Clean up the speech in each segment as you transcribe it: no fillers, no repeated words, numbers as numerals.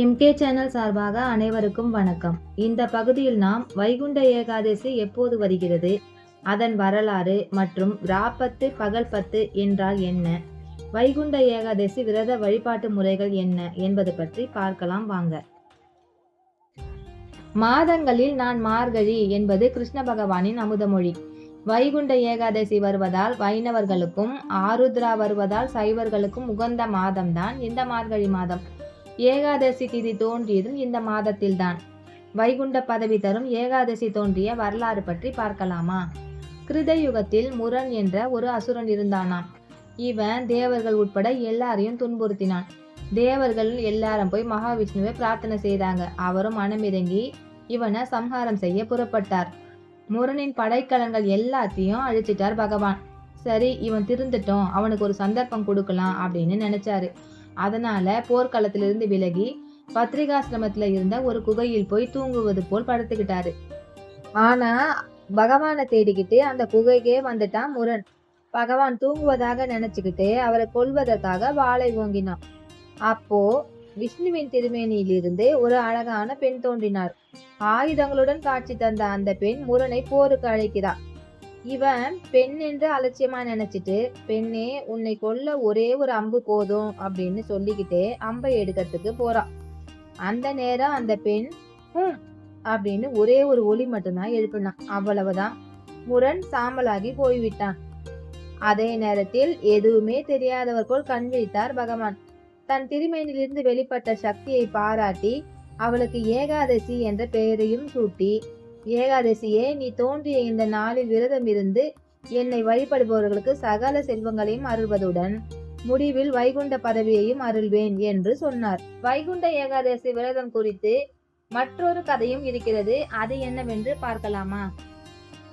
MK channel சார்பாக அனைவருக்கும் வணக்கம். இந்த பகுதியில் நாம் வைகுண்ட ஏகாதசி எப்போது வருகிறது, அதன் வரலாறு மற்றும் ராப்பத்து பகல் பத்து என்றால் என்ன, வைகுண்ட ஏகாதசி விரத வழிபாட்டு முறைகள் என்ன என்பது பற்றி பார்க்கலாம் வாங்க. மாதங்களில் நான் மார்கழி என்பது கிருஷ்ண பகவானின் அமுதமொழி. வைகுண்ட ஏகாதசி வருவதால் வைணவர்களுக்கும், ஆருத்ரா வருவதால் சைவர்களுக்கும் உகந்த மாதம்தான் இந்த மார்கழி மாதம். ஏகாதசி திதி தோன்றியதும் இந்த மாதத்தில்தான். வைகுண்ட பதவி தரும் ஏகாதசி தோன்றிய வரலாறு பற்றி பார்க்கலாமா? கிருத யுகத்தில் முரண் என்ற ஒரு அசுரன் இருந்தானாம். இவன் தேவர்கள் உட்பட எல்லாரையும் துன்புறுத்தினான். தேவர்கள் எல்லாரும் போய் மகாவிஷ்ணுவை பிரார்த்தனை செய்தாங்க. அவரும் மனமிறங்கி இவனை சம்ஹாரம் செய்ய புறப்பட்டார். முரணின் படைக்கலங்கள் எல்லாத்தையும் அழிச்சிட்டார் பகவான். சரி, இவன் திருந்துட்டோம், அவனுக்கு ஒரு சந்தர்ப்பம் கொடுக்கலாம் அப்படின்னு நினைச்சாரு. அதனால போர்க்களத்திலிருந்து விலகி பத்ரிகாசிரமத்துல இருந்த ஒரு குகையில் போய் தூங்குவது போல் படுத்துக்கிட்டாரு. ஆனா பகவானை தேடிக்கிட்டு அந்த குகைக்கே வந்துட்டான் முரண். பகவான் தூங்குவதாக நினைச்சுக்கிட்டு அவரை கொல்வதற்காக வாளை ஓங்கினான். அப்போ விஷ்ணுவின் திருமேனியிலிருந்து ஒரு அழகான பெண் தோன்றினார். ஆயுதங்களுடன் காட்சி தந்த அந்த பெண் முரனை போருக்கு அழைக்கிறார். இவன் பெண் என்று அலட்சியமா நினைச்சிட்டு, பெண்ணே உன்னை கொல்ல ஒரே ஒரு அம்பு போதும் அப்படின்னு சொல்லிக்கிட்டே அம்பை எடுக்கிறதுக்கு போறான். அந்த நேரம் அந்த பெண் அப்படின்னு ஒரே ஒரு ஒலி மட்டும்தான் எழுப்பினான். அவ்வளவுதான், முரண் சாம்பலாகி போய்விட்டான். அதே நேரத்தில் எதுவுமே தெரியாதவர் போல் கண் விழித்தார் பகவான். தன் திருமேனிலிருந்து வெளிப்பட்ட சக்தியை பாராட்டி அவளுக்கு ஏகாதசி என்ற பெயரையும் சூட்டி, ஏகாதசியே, நீ தோன்றிய இந்த நாளில் விரதம் இருந்து என்னை வழிபடுபவர்களுக்கு சகல செல்வங்களையும் அருள்வதுடன் முடிவில் வைகுண்ட பதவியையும் அருள்வேன் என்று சொன்னார். வைகுண்ட ஏகாதசி விரதம் குறித்து மற்றொரு கதையும் இருக்கிறது. அது என்னவென்று பார்க்கலாமா?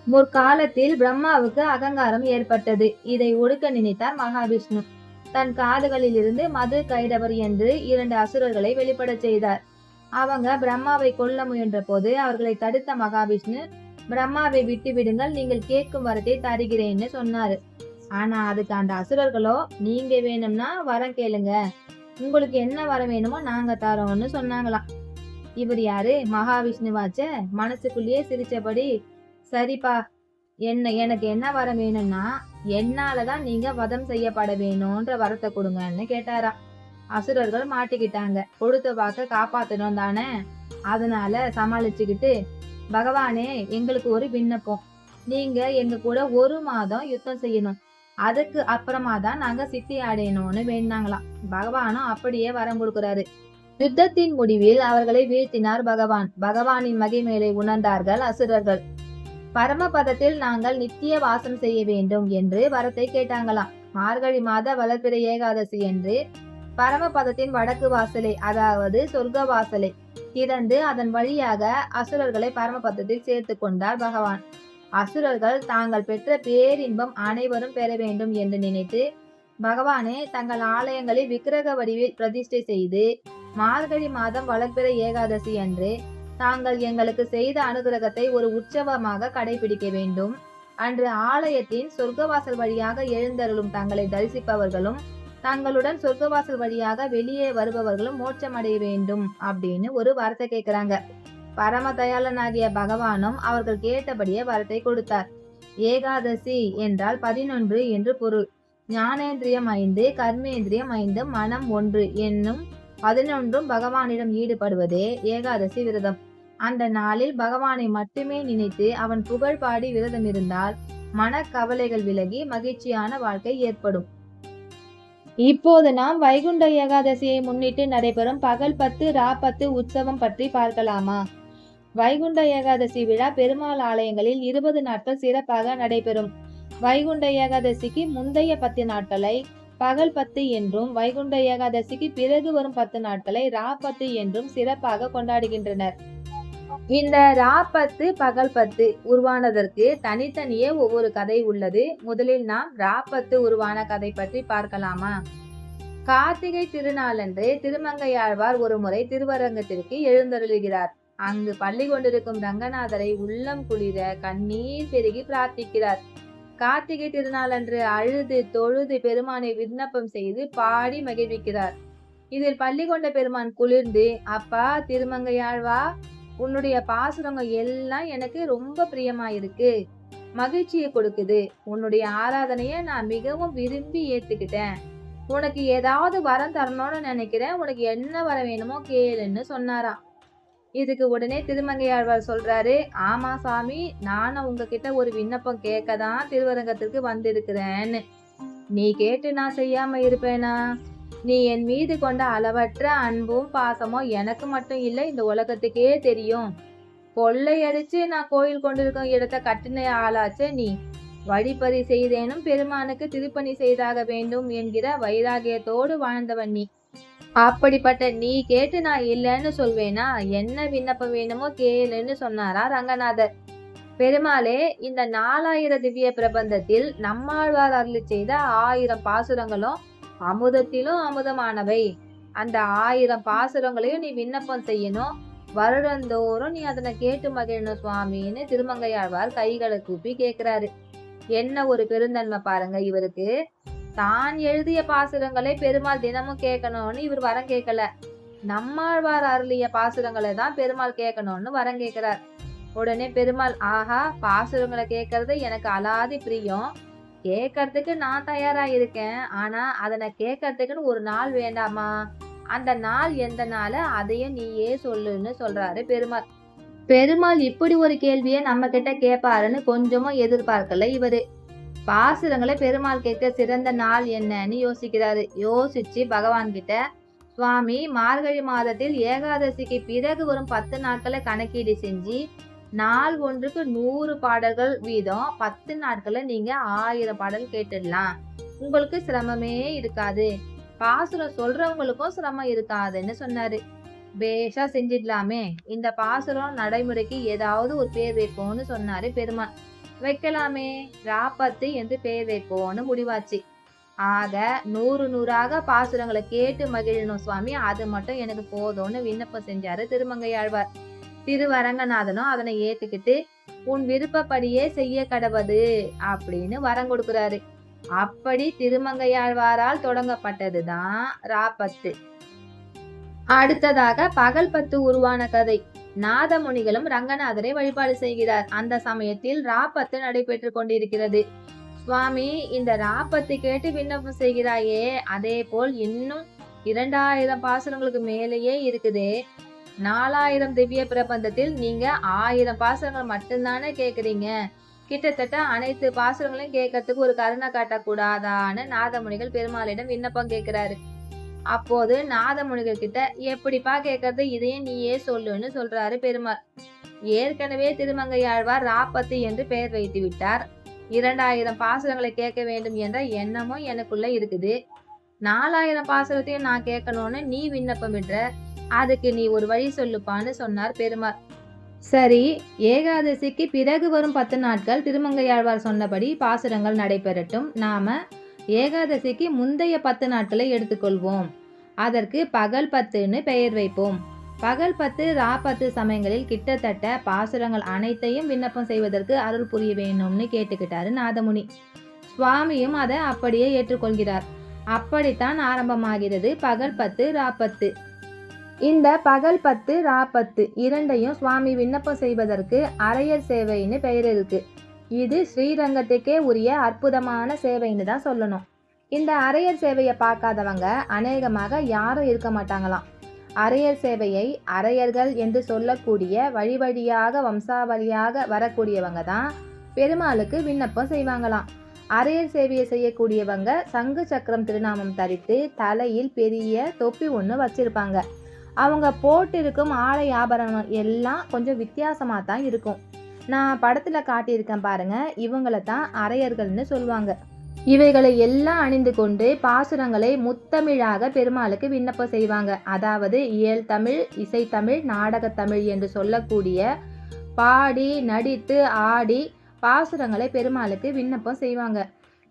முற்காலத்தில் பிரம்மாவுக்கு அகங்காரம் ஏற்பட்டது. இதை ஒடுக்க நினைத்தார் மகாவிஷ்ணு. தன் காதுகளில் இருந்து மது கைடவர் என்று 2 அசுரர்களை வெளிப்பட செய்தார். அவங்க பிரம்மாவை கொல்ல முயன்ற போது அவர்களை தடுத்த மகாவிஷ்ணு, பிரம்மாவை விட்டு விடுங்கள், நீங்கள் கேட்கும் வரத்தை தருகிறேன்னு சொன்னாரு. ஆனா அதுக்கு அந்த அசுரர்களோ, நீங்க வேணும்னா வரம் கேளுங்க, உங்களுக்கு என்ன வரம் வேணுமோ நாங்க தரோம்னு சொன்னாங்களாம். இவர் யாரு? மகாவிஷ்ணுவாச்ச. மனசுக்குள்ளேயே சிரிச்சபடி, சரிப்பா, எனக்கு என்ன வரம் வேணும்னா என்னாலதான் நீங்க வதம் செய்யப்பட வேணும்ன்ற வரத்தை கொடுங்கன்னு கேட்டாரா. அசுரர்கள் மாட்டிக்கிட்டாங்க. கொடுத்த வாக்க காப்பாத்தணும் தானே, அதனால சமாளிச்சுக்கிட்டு, பகவானே, எங்களுக்கு ஒரு விண்ணப்பம், நீங்க எங்க கூட 1 மாதம் யுத்தம் செய்யணும், அதுக்கு அப்புறமா தான் நாங்க சித்தி அடையணும்னு வேண்டாங்களாம். பகவானும் அப்படியே வரம் கொடுக்கிறாரு. யுத்தத்தின் முடிவில் அவர்களை வீழ்த்தினார் பகவான். பகவானின் மகிமையை உணர்ந்தார்கள் அசுரர்கள். பரமபதத்தில் நாங்கள் நித்திய வாசம் செய்ய வேண்டும் என்று வரத்தை கேட்டாங்களாம். மார்கழி மாத வளர்பிறை ஏகாதசி என்று பரமபதத்தின் வடக்கு வாசலை, அதாவது சொர்க்க வாசலை திறந்து அதன் வழியாக அசுரர்களை பரமபதத்தில் சேர்த்து கொண்டார் பகவான். அசுரர்கள் தாங்கள் பெற்ற பேரின்பம் அனைவரும் பெற வேண்டும் என்று நினைத்து பகவானே தங்கள் ஆலயங்களில் விக்கிரக வடிவில் பிரதிஷ்டை செய்து மார்கழி மாதம் வளர்பிறை ஏகாதசி அன்று தாங்கள் எங்களுக்கு செய்த அனுகிரகத்தை ஒரு உற்சவமாக கடைபிடிக்க வேண்டும். அன்று ஆலயத்தின் சொர்க்கவாசல் வழியாக எழுந்தருளும் தங்களை தரிசிப்பவர்களும் தங்களுடன் சொர்க்கவாசல் வழியாக வெளியே வருபவர்களும் மோட்சம் அடைய வேண்டும் அப்படின்னு ஒரு வரத்தை கேட்கிறாங்க. பரம தயாளனாகிய பகவானும் அவர்கள் கேட்டபடியே வரத்தை கொடுத்தார். ஏகாதசி என்றால் 11 என்று பொருள். ஞானேந்திரியம் 5, கர்மேந்திரியம் 5, மனம் 1 என்னும் 11ம் பகவானிடம் ஈடுபடுவதே ஏகாதசி விரதம். அந்த நாளில் பகவானை மட்டுமே நினைத்து அவன் புகழ் பாடி விரதம் இருந்தால் மனக்கவலைகள் விலகி மகிழ்ச்சியான வாழ்க்கை ஏற்படும். இப்போது நாம் வைகுண்ட ஏகாதசியை முன்னிட்டு நடைபெறும் பகல் 10 ராப்பத்து உற்சவம் பற்றி பார்க்கலாமா? வைகுண்ட ஏகாதசி விழா பெருமாள் ஆலயங்களில் 20 நாட்கள் சிறப்பாக நடைபெறும். வைகுண்ட ஏகாதசிக்கு முந்தைய 10 நாட்களை பகல் 10 என்றும், வைகுண்ட ஏகாதசிக்கு பிறகு வரும் 10 நாட்களை ராப்பத்து என்றும் சிறப்பாக கொண்டாடுகின்றனர். இந்த ராப்பத்து பகல் 10 உருவானதற்கு தனித்தனியே ஒவ்வொரு கதை உள்ளது. முதலில் நாம் ராப்பத்து உருவான கதை பற்றி பார்க்கலாமா? கார்த்திகை திருநாளன்று திருமங்கையாழ்வார் ஒரு முறை திருவரங்கத்திற்கு எழுந்தருளுகிறார். அங்கு பள்ளி கொண்டிருக்கும் ரங்கநாதரை உள்ளம் குளிர கண்ணீர் பெருகி பிரார்த்திக்கிறார். கார்த்திகை திருநாளன்று அழுது தொழுது பெருமானை விண்ணப்பம் செய்து பாடி மகிழ்விக்கிறார். இதில் பள்ளி கொண்ட பெருமான் குளிர்ந்து, அப்பா திருமங்கையாழ்வா, உன்னுடைய பாசுரங்கள் எல்லாம் எனக்கு ரொம்ப பிரியமாயிருக்கு, மகிழ்ச்சியை கொடுக்குது. உன்னுடைய ஆராதனைய நான் மிகவும் விரும்பி ஏத்துக்கிட்டேன். உனக்கு ஏதாவது வரம் தரணும்னு நினைக்கிறேன். உனக்கு என்ன வரம் வேணுமோ கேளுன்னு சொன்னாராம். இதுக்கு உடனே திருமங்கையாழ்வார் சொல்றாரு, ஆமா சாமி, நானும் உங்ககிட்ட ஒரு விண்ணப்பம் கேட்கதான் திருவரங்கத்திற்கு வந்திருக்கிறேன்னு. நீ கேட்டு நான் செய்யாம இருப்பேனா? நீ என் மீது கொண்ட அளவற்ற அன்பும் பாசமும் எனக்கு மட்டும் இல்லை, இந்த உலகத்துக்கே தெரியும். கொள்ளையடிச்சு நான் கோயில் கொண்டிருக்கும் இடத்த கட்டின ஆளாச்சே நீ. வழிப்பறி செய்தேனும் பெருமானுக்கு திருப்பணி செய்தாக வேண்டும் என்கிற வைராகியத்தோடு வாழ்ந்தவன் நீ. அப்படிப்பட்ட நீ கேட்டு நான் இல்லைன்னு சொல்வேனா? என்ன விண்ணப்பம் வேணுமோ கேளுன்னு சொன்னாரா ரங்கநாதர். பெருமாளே, இந்த 4000 திவ்ய பிரபந்தத்தில் நம்மாழ்வார் அருளி செய்த 1000 பாசுரங்களும் அமுதத்திலும் அமுதமானவை. அந்த 1000 பாசுரங்களையும் நீ விண்ணப்பம் செய்யணும். வருடந்தோறும் நீ அதனை கேட்டு மகிழணும் சுவாமின்னு திருமங்கையாழ்வார் கைகளை கூப்பி கேட்கிறாரு. என்ன ஒரு பெருந்தன்மை பாருங்க இவருக்கு. தான் எழுதிய பாசுரங்களை பெருமாள் தினமும் கேட்கணும்னு இவர் வரம் கேட்கல. நம்மாழ்வார் அருளிய பாசுரங்களை தான் பெருமாள் கேட்கணும்னு வரம் கேட்கிறார். உடனே பெருமாள், ஆஹா, பாசுரங்களை கேட்கறது எனக்கு அலாதி பிரியம். கேட்கறதுக்கு நான் தயாரா இருக்கேன். ஆனா அதனை கேட்கறதுக்குன்னு ஒரு நாள் வேண்டாமா? அந்த நாள் எந்த நாள், அதையும் நீயே சொல்லுன்னு சொல்றாரு பெருமாள். பெருமாள் இப்படி ஒரு கேள்வியை நம்ம கிட்ட கேட்பாருன்னு கொஞ்சமும் எதிர்பார்க்கல இவரு. பாசுரங்களை பெருமாள் கேட்க சிறந்த நாள் என்னன்னு யோசிக்கிறாரு. யோசிச்சு பகவான் கிட்ட, சுவாமி, மார்கழி மாதத்தில் ஏகாதசிக்கு பிறகு வரும் 10 நாட்களை கணக்கீடு செஞ்சு நாள் ஒன்றுக்கு 100 பாடல்கள் வீதம் 10 நாட்களை நீங்க 1000 பாடல் கேட்டுடலாம். உங்களுக்கு சிரமமே இருக்காது, பாசுரம் சொல்றவங்களுக்கும் சிரமம் இருக்காதுன்னு சொன்னாரு. பேஷா செஞ்சிடலாமே, இந்த பாசுரம் நடைமுறைக்கு ஏதாவது ஒரு பேர் வைப்போம்னு சொன்னாரு பெருமாள். வைக்கலாமே, ராப்பத்து என்று பேர் வைப்போம்னு முடிவாச்சு. ஆக 100 பாசுரங்களை கேட்டு மகிழணும் சுவாமி, அது மட்டும் எனக்கு போதும்னு விண்ணப்பம் செஞ்சாரு திருமங்கையாழ்வார். திருவரங்கநாதனும் அதனை ஏத்துக்கிட்டு, உன் விருப்பப்படியே செய்ய கடவது அப்படின்னு வரம் கொடுக்கிறாரு. அப்படி திருமங்கையாழ்வாரால் தொடங்கப்பட்டதுதான் ராப்பத்து. அடுத்ததாக பகல் 10 உருவான கதை. நாதமுனிகளும் ரங்கநாதரை வழிபாடு செய்கிறார். அந்த சமயத்தில் ராப்பத்து நடைபெற்று கொண்டிருக்கிறது. சுவாமி, இந்த ராப்பத்து கேட்டு விண்ணப்பம் செய்கிறாயே, அதே போல் இன்னும் 2000 பாசுரங்களுக்கு மேலேயே இருக்குதே. 4000 திவ்ய பிரபந்தத்தில் நீங்க 1000 பாசுரங்கள் மட்டும்தானே கேக்குறீங்க. கிட்டத்தட்ட அனைத்து பாசுரங்களையும் கேட்கறதுக்கு ஒரு கருணை காட்டக்கூடாதான்னு நாதமுனிகள் பெருமாளிடம் விண்ணப்பம் கேட்கிறாரு. அப்போது நாதமுனிகள் கிட்ட, எப்படிப்பா கேட்கறது, இதையும் நீயே சொல்லுன்னு சொல்றாரு பெருமாள். ஏற்கனவே திருமங்கையாழ்வார் ராப்பத்து என்று பெயர் வைத்து விட்டார். 2000 பாசுரங்களை கேட்க வேண்டும் என்ற எண்ணமும் எனக்குள்ள இருக்குது. 4000 பாசுரத்தையும் நான் கேட்கணும்னு நீ விண்ணப்பம் விடுற, அதுக்கு நீ ஒரு வழி சொல்லுப்பான்னு சொன்னார் பெருமாள். சரி, ஏகாதசிக்கு பிறகு வரும் 10 நாட்கள் திருமங்கையாழ்வார் சொன்னபடி பாசுரங்கள் நடைபெறட்டும். நாம ஏகாதசிக்கு முந்தைய 10 நாட்களை எடுத்துக்கொள்வோம். அதற்கு பகல் 10ன்னு பெயர் வைப்போம். பகல் 10 ராப்பத்து சமயங்களில் கிட்டத்தட்ட பாசுரங்கள் அனைத்தையும் விண்ணப்பம் செய்வதற்கு அருள் புரிய வேணும்னு கேட்டுக்கிட்டாரு நாதமுனி. சுவாமியும் அதை அப்படியே ஏற்றுக்கொள்கிறார். அப்படித்தான் ஆரம்பமாகிறது பகல் 10 ராப்பத்து. இந்த பகல் 10 ராப்பத்து இரண்டையும் சுவாமி விண்ணப்பம் செய்வதற்கு அரையர் சேவைன்னு பெயர் இருக்கு. இது ஸ்ரீரங்கத்துக்கே உரிய அற்புதமான சேவைன்னு தான் சொல்லணும். இந்த அரையர் சேவையை பார்க்காதவங்க அநேகமாக யாரும் இருக்க மாட்டாங்களாம். அரையர் சேவையை அரையர்கள் என்று சொல்லக்கூடிய வழி வழியாக வம்சாவளியாக வரக்கூடியவங்க தான் பெருமாளுக்கு விண்ணப்பம் செய்வாங்களாம். அரையர் சேவையை செய்யக்கூடியவங்க சங்கு சக்கரம் திருநாமம் தரித்து தலையில் பெரிய தொப்பி ஒன்று வச்சிருப்பாங்க. அவங்க போட்டிருக்கும் ஆடை ஆபரணம் எல்லாம் கொஞ்சம் வித்தியாசமாக தான் இருக்கும். நான் படத்தில் காட்டியிருக்கேன் பாருங்க, இவங்களை தான் அரையர்கள்னு சொல்லுவாங்க. இவைகளை எல்லாம் அணிந்து கொண்டு பாசுரங்களை முத்தமிழாக பெருமாளுக்கு விண்ணப்பம் செய்வாங்க. அதாவது இயல் தமிழ், இசைத்தமிழ், நாடகத்தமிழ் என்று சொல்லக்கூடிய பாடி நடித்து ஆடி பாசுரங்களை பெருமாளுக்கு விண்ணப்பம் செய்வாங்க.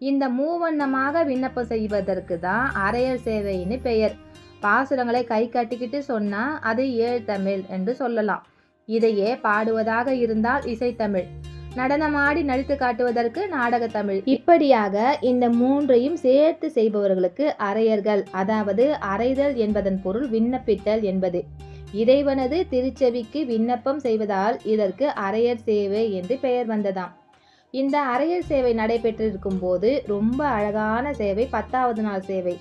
இந்த மூவண்ணமாக விண்ணப்பம் செய்வதற்கு தான் அரையர் சேவைன்னு பெயர். பாசுரங்களை கை கட்டிக்கிட்டு சொன்னா அது ஏழ் தமிழ் என்று சொல்லலாம். இதையே பாடுவதாக இருந்தால் இசைத்தமிழ், நடனமாடி நடித்து காட்டுவதற்கு நாடக தமிழ். இப்படியாக இந்த மூன்றையும் சேர்த்து செய்பவர்களுக்கு அரையர்கள், அதாவது அறைதல் என்பதன் பொருள் விண்ணப்பித்தல் என்பது. இறைவனது திருச்செவிக்கு விண்ணப்பம் செய்வதால் இதற்கு அரையர் சேவை என்று பெயர் வந்ததாம். இந்த அரையர் சேவை நடைபெற்றிருக்கும் போது ரொம்ப அழகான சேவை 10வது நாள் சேவை.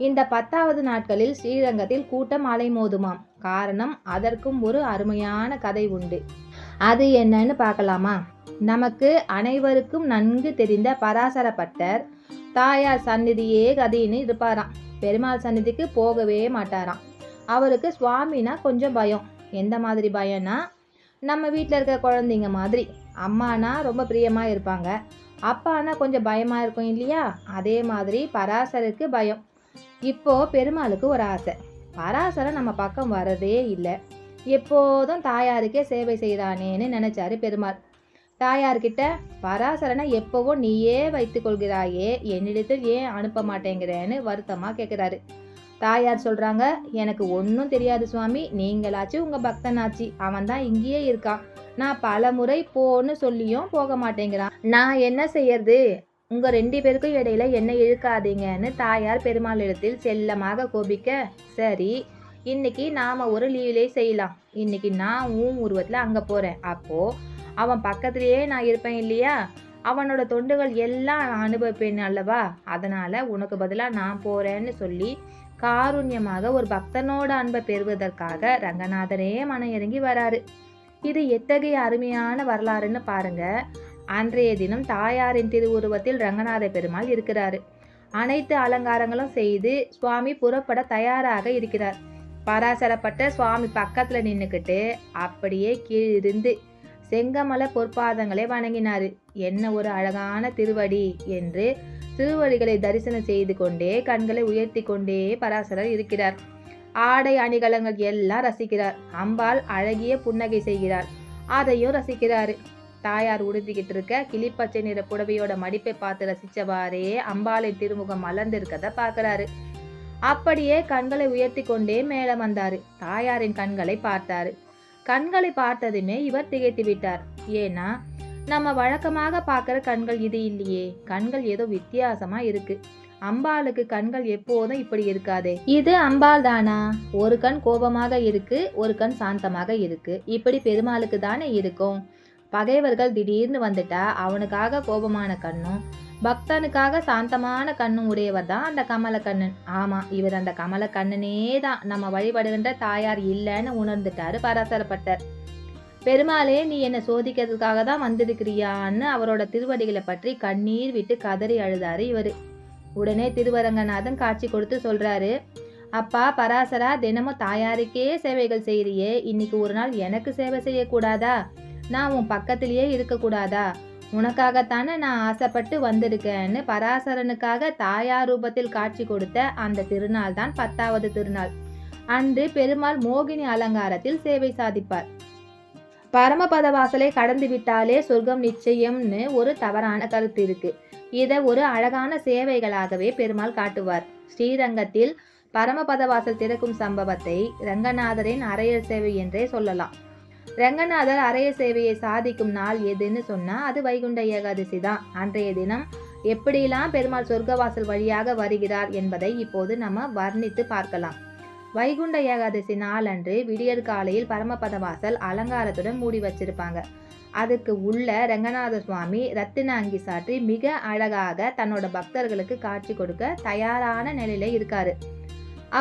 இந்த 10வது நாட்களில் ஸ்ரீரங்கத்தில் கூட்டம் அலைமோதுமாம். காரணம், அதற்கும் ஒரு அருமையான கதை உண்டு. அது என்னன்னு பார்க்கலாமா? நமக்கு அனைவருக்கும் நன்கு தெரிந்த பராசர பட்டர் தாயார் சந்நிதியே கதின்னு இருப்பாராம். பெருமாள் சந்நிதிக்கு போகவே மாட்டாராம். அவருக்கு சுவாமினா கொஞ்சம் பயம். எந்த மாதிரி பயம்னா, நம்ம வீட்டில் இருக்க குழந்தைங்க மாதிரி. அம்மானா ரொம்ப பிரியமாக இருப்பாங்க, அப்பானா கொஞ்சம் பயமாக இருக்கும் இல்லையா? அதே மாதிரி பராசருக்கு பயம். இப்போ பெருமாளுக்கு ஒரு ஆசை, பராசரை நம்ம பக்கம் வரதே இல்லை, எப்போதும் தாயாருக்கே சேவை செய்கிறானேன்னு நினைச்சாரு பெருமாள். தாயார்கிட்ட, பராசரனை எப்பவோ நீயே வைத்து கொள்கிறாயே, என்னிடத்தில் ஏன் அனுப்ப மாட்டேங்கிறேன்னு வருத்தமா கேட்குறாரு. தாயார் சொல்றாங்க, எனக்கு ஒன்றும் தெரியாது சுவாமி, நீங்களாச்சு உங்க பக்தனாச்சு, அவன் தான் இங்கேயே இருக்கான், நான் பல முறை போன்னு சொல்லியும் போக மாட்டேங்கிறான், நான் என்ன செய்யறது? உங்க 2 பேருக்கும் இடையில என்ன இழுக்காதீங்கன்னு தாயார் பெருமாள் இடத்தில் செல்லமாக கோபிக்க, சரி இன்னைக்கு நாம ஒரு லீலை செய்யலாம், இன்னைக்கு நான் உன் உருவத்துல அங்க போறேன், அப்போ அவன் பக்கத்திலேயே நான் இருப்பேன் இல்லையா? அவனோட தொண்டுகள் எல்லாம் நான் அனுபவிப்பேன் அல்லவா? அதனால உனக்கு பதிலாக நான் போறேன்னு சொல்லி காருண்யமாக ஒரு பக்தனோட அன்பை பெறுவதற்காக ரங்கநாதரே மனம் இறங்கி வராரு. இது எத்தகைய அருமையான வரலாறுன்னு பாருங்க. அன்றைய தினம் தாயாரின் திருவுருவத்தில் ரங்கநாத பெருமாள் இருக்கிறாரு. அனைத்து அலங்காரங்களும் செய்து சுவாமி புறப்பட தயாராக இருக்கிறார். பராசரப்பட்ட சுவாமி பக்கத்துல நின்னுக்கிட்டு அப்படியே கீழிருந்து செங்கமல பொற்பாதங்களை வணங்கினாரு. என்ன ஒரு அழகான திருவடி என்று திருவடிகளை தரிசனம் செய்து கொண்டே கண்களை உயர்த்தி கொண்டே பராசரர் இருக்கிறார். ஆடை அணிகலங்கள் எல்லாம் ரசிக்கிறார். அம்பாள் அழகிய புன்னகை செய்கிறார், அதையும் ரசிக்கிறாரு. தாயார் உடுத்திக்கிட்டு இருக்க கிளிப்பச்சை நிற புடவையோட மடிப்பை பார்த்து ரசிச்சவாறே அம்பாளின் திருமுகம் மலர்ந்து இருக்கத பார்க்கிறாரு. அப்படியே கண்களை உயர்த்தி கொண்டே மேலே வந்தாரு. தாயாரின் கண்களை பார்த்தாரு. கண்களை பார்த்ததுமே இவர் திகைத்து விட்டார். ஏன்னா நம்ம வழக்கமாக பார்க்குற கண்கள் இது இல்லையே, கண்கள் ஏதோ வித்தியாசமா இருக்கு. அம்பாளுக்கு கண்கள் எப்போதும் இப்படி இருக்காதே, இது அம்பாள் தானா? ஒரு கண் கோபமாக இருக்கு, ஒரு கண் சாந்தமாக இருக்கு, இப்படி பெருமாளுக்கு தானே இருக்கும். பகைவர்கள் திடீர்னு வந்துட்டா அவனுக்காக கோபமான கண்ணும் பக்தனுக்காக சாந்தமான கண்ணும் உடையவர் தான் அந்த கமலக்கண்ணன். ஆமா, இவர் அந்த கமலக்கண்ணனே தான். நம்ம வழிபடுகின்ற தாயார் இல்லைன்னு உணர்ந்துட்டாரு பராசரப்பட்டர். பெருமாளே, நீ என்னை சோதிக்கிறதுக்காக தான் வந்திருக்கிறியான்னு அவரோட திருவடிகளை பற்றி கண்ணீர் விட்டு கதறி அழுதாரு இவரு. உடனே திருவரங்கநாதன் காட்சி கொடுத்து சொல்றாரு, அப்பா பராசரா, தினமும் தாயாருக்கே சேவைகள் செய்யறியே, இன்னைக்கு ஒரு நாள் எனக்கு சேவை செய்யக்கூடாதா? நான் உன் பக்கத்திலேயே இருக்கக்கூடாதா? உனக்காகத்தானே நான் ஆசைப்பட்டு வந்திருக்கேன்னு பராசரனுக்காக தாயார் ரூபத்தில் காட்சி கொடுத்த அந்த திருநாள் தான் 10வது திருநாள். அன்று பெருமாள் மோகினி அலங்காரத்தில் சேவை சாதிப்பார். பரமபத வாசலை கடந்து விட்டாலே சொர்க்கம் நிச்சயம்னு ஒரு தவறான கருத்து இருக்கு. இதை ஒரு அழகான சேவைகளாகவே பெருமாள் காட்டுவார். ஸ்ரீரங்கத்தில் பரமபத வாசல் திறக்கும் சம்பவத்தை ரங்கநாதரின் அரையர் சேவை என்றே சொல்லலாம். ரங்கநாதர் அரையர் சேவையை சாதிக்கும் நாள் எதுன்னு சொன்னா அது வைகுண்ட ஏகாதசி தான். அன்றைய தினம் எப்படியெல்லாம் பெருமாள் சொர்க்கவாசல் வழியாக வருகிறார் என்பதை இப்போது நம்ம வர்ணித்து பார்க்கலாம். வைகுண்ட ஏகாதசி நாளன்று விடியற் காலையில் பரமபத வாசல் அலங்காரத்துடன் மூடி வச்சிருப்பாங்க. அதுக்கு உள்ள ரங்கநாத சுவாமி ரத்தின அங்கி சாற்றி மிக அழகாக தன்னோட பக்தர்களுக்கு காட்சி கொடுக்க தயாரான நிலையில இருக்காரு.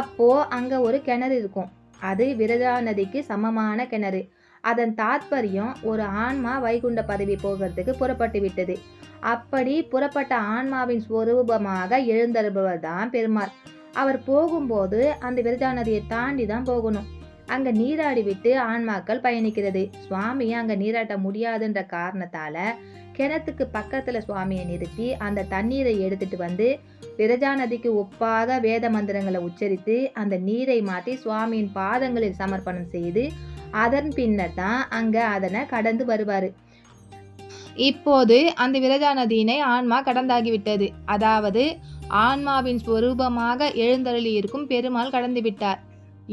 அப்போ அங்க ஒரு கிணறு இருக்கும். அது விரஜா நதிக்கு சமமான கிணறு. அதன் தாத்பரியம், ஒரு ஆன்மா வைகுண்ட பதவி போகிறதுக்கு புறப்பட்டு விட்டது. அப்படி புறப்பட்ட ஆன்மாவின் ஸ்வரூபமாக எழுந்தருபவர் தான் பெருமாள். அவர் போகும்போது அந்த விரஜா நதியை தாண்டி தான் போகணும். அங்க நீராடி விட்டு ஆன்மாக்கள் பயணிக்கிறது. சுவாமி அங்க நீராட்ட முடியாதுன்ற காரணத்தால கிணத்துக்கு பக்கத்துல சுவாமியை நிறுத்தி அந்த தண்ணீரை எடுத்துட்டு வந்து விரஜா நதிக்கு ஒப்பாக வேத மந்திரங்களை உச்சரித்து அந்த நீரை மாற்றி சுவாமியின் பாதங்களில் சமர்ப்பணம் செய்து அதன் பின்னர் தான் அங்க அதனை கடந்து வருவாரு. இப்போது அந்த விரஜா நதியினை ஆன்மா கடந்தாகிவிட்டது. அதாவது ஆன்மாவின் ஸ்வரூபமாக எழுந்தருளி இருக்கும் பெருமாள் கடந்து விட்டார்.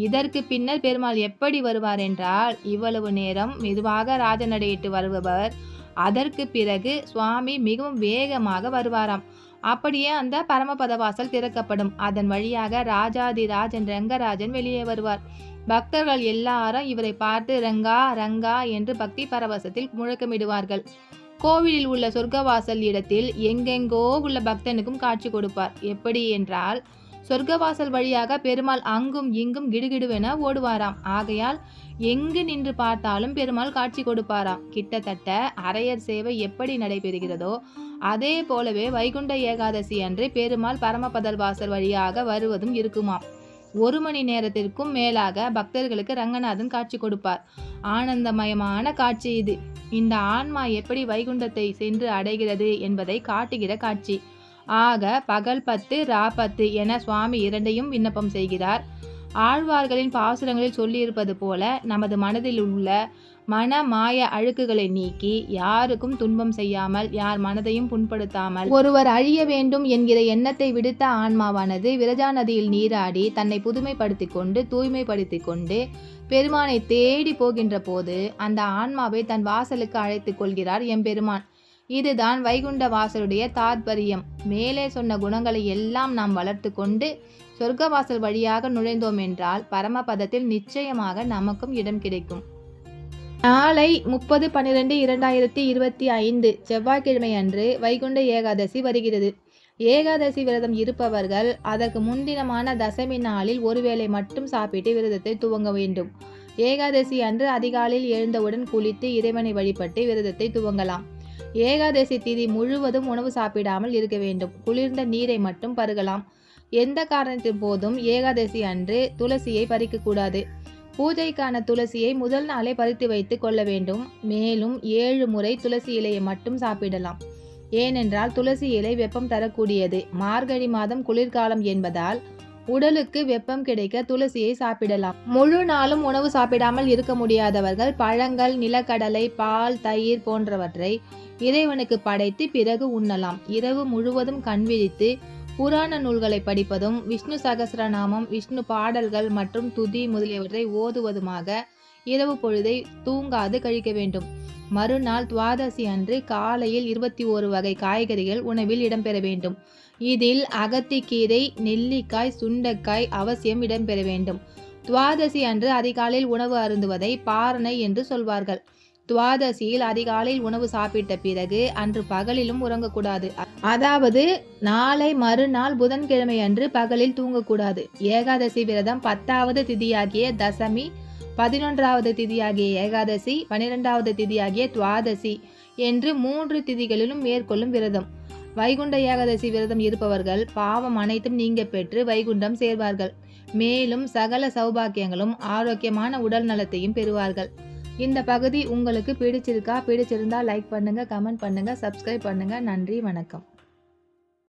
இதற்கு பின்னர் பெருமாள் எப்படி வருவார் என்றால், இவ்வளவு நேரம் மெதுவாக ராஜநடையிட்டு வருபவர் அதற்கு பிறகு சுவாமி மிகவும் வேகமாக வருவாராம். அப்படியே அந்த பரமபத வாசல் திறக்கப்படும். அதன் வழியாக ராஜாதிராஜன் ரங்கராஜன் வெளியே வருவார். பக்தர்கள் எல்லாரும் இவரை பார்த்து ரங்கா ரங்கா என்று பக்தி பரவசத்தில் முழக்கமிடுவார்கள். கோவிலில் உள்ள சொர்க்கவாசல் இடத்தில் எங்கெங்கோ உள்ள பக்தனுக்கும் காட்சி கொடுப்பார். எப்படி என்றால், சொர்க்கவாசல் வழியாக பெருமாள் அங்கும் இங்கும் கிடுகிடுவென ஓடுவாராம். ஆகையால் எங்கு நின்று பார்த்தாலும் பெருமாள் காட்சி கொடுப்பாராம். கிட்டத்தட்ட அரையர் சேவை எப்படி நடைபெறுகிறதோ அதே போலவே வைகுண்ட ஏகாதசி அன்று பெருமாள் பரமபதர் வாசல் வழியாக வருவதும் இருக்குமாம். 1 மணி நேரத்திற்கும் மேலாக பக்தர்களுக்கு ரங்கநாதன் காட்சி கொடுப்பார். ஆனந்தமயமான காட்சி இது. இந்த ஆன்மா எப்படி வைகுண்டத்தை சென்று அடைகிறது என்பதை காட்டுகிற காட்சி. ஆக பகல் 10 ரா 10 என சுவாமி இரண்டையும் விண்ணப்பம் செய்கிறார். ஆழ்வார்களின் பாசுரங்களில் சொல்லியிருப்பது போல நமது மனதில் உள்ள மன மாய அழுக்குகளை நீக்கி யாருக்கும் துன்பம் செய்யாமல், யார் மனதையும் புண்படுத்தாமல் ஒருவர் அழிய வேண்டும் என்கிற எண்ணத்தை விடுத்த ஆன்மாவானது விரஜா நதியில் நீராடி தன்னை புதுமைப்படுத்திக் கொண்டு தூய்மைப்படுத்திக் கொண்டு பெருமானை தேடி போகின்ற போது அந்த ஆன்மாவை தன் வாசலுக்கு அழைத்துக் கொள்கிறார் எம்பெருமான். இதுதான் வைகுண்ட வாசலுடைய தாத்பரியம். மேலே சொன்ன குணங்களை எல்லாம் நாம் வளர்த்து கொண்டு சொர்க்கவாசல் வழியாக நுழைந்தோம் என்றால் பரமபதத்தில் நிச்சயமாக நமக்கும் இடம் கிடைக்கும். நாளை 30/12/2025 செவ்வாய்க்கிழமை அன்று வைகுண்ட ஏகாதசி வருகிறது. ஏகாதசி விரதம் இருப்பவர்கள் அதற்கு முன்தினமான தசமி நாளில் ஒருவேளை மட்டும் சாப்பிட்டு விரதத்தை துவங்க வேண்டும். ஏகாதசி அன்று அதிகாலையில் எழுந்தவுடன் குளித்து இறைவனை வழிபட்டு விரதத்தை துவங்கலாம். ஏகாதசி திதி முழுவதும் உணவு சாப்பிடாமல் இருக்க வேண்டும். குளிர்ந்த நீரை மட்டும் பருகலாம். எந்த காரணத்தின் போதும் ஏகாதசி அன்று துளசியை பறிக்கக்கூடாது. பூஜைக்கான துளசியை முதல் நாளே பறித்து வைத்து கொள்ள வேண்டும். மேலும் 7 முறை துளசி இலையை மட்டும் சாப்பிடலாம். ஏனென்றால் துளசி இலை வெப்பம் தரக்கூடியது. மார்கழி மாதம் குளிர்காலம் என்பதால் உடலுக்கு வெப்பம் கிடைக்க துளசியை சாப்பிடலாம். முழு நாளும் உணவு சாப்பிடாமல் இருக்க முடியாதவர்கள் பழங்கள், நிலக்கடலை, பால், தயிர் போன்றவற்றை இறைவனுக்கு படைத்து பிறகு உண்ணலாம். இரவு முழுவதும் கண் விழித்து புராண நூல்களை படிப்பதும், விஷ்ணு சகஸ்ரநாமம், விஷ்ணு பாடல்கள் மற்றும் துதி முதலியவற்றை ஓதுவதுமாக இரவு பொழுதை தூங்காது கழிக்க வேண்டும். மறுநாள் துவாதசி அன்று காலையில் 21 வகை காய்கறிகள் உணவில் இடம்பெற வேண்டும். இதில் அகத்திக்கீரை, நெல்லிக்காய், சுண்டைக்காய் அவசியம் இடம்பெற வேண்டும். துவாதசி அன்று அதிகாலையில் உணவு அருந்துவதை பாரணை என்று சொல்வார்கள். துவாதசியில் அதிகாலையில் உணவு சாப்பிட்ட பிறகு அன்று பகலிலும் உறங்கக்கூடாது. அதாவது நாளை மறுநாள் புதன்கிழமை அன்று பகலில் தூங்கக்கூடாது. ஏகாதசி விரதம் 10வது திதியாகிய தசமி, 11வது திதியாகிய ஏகாதசி, 12வது திதியாகிய துவாதசி என்று 3 திதிகளிலும் மேற்கொள்ளும் விரதம். வைகுண்ட ஏகாதசி விரதம் இருப்பவர்கள் பாவம் அனைத்தும் நீங்க பெற்று வைகுண்டம் சேர்வார்கள். மேலும் சகல சௌபாக்கியங்களும் ஆரோக்கியமான உடல் நலத்தையும் பெறுவார்கள். இந்த பகுதி உங்களுக்கு பிடிச்சிருந்தா லைக் பண்ணுங்க, கமெண்ட் பண்ணுங்க, சப்ஸ்கிரைப் பண்ணுங்க. நன்றி, வணக்கம்.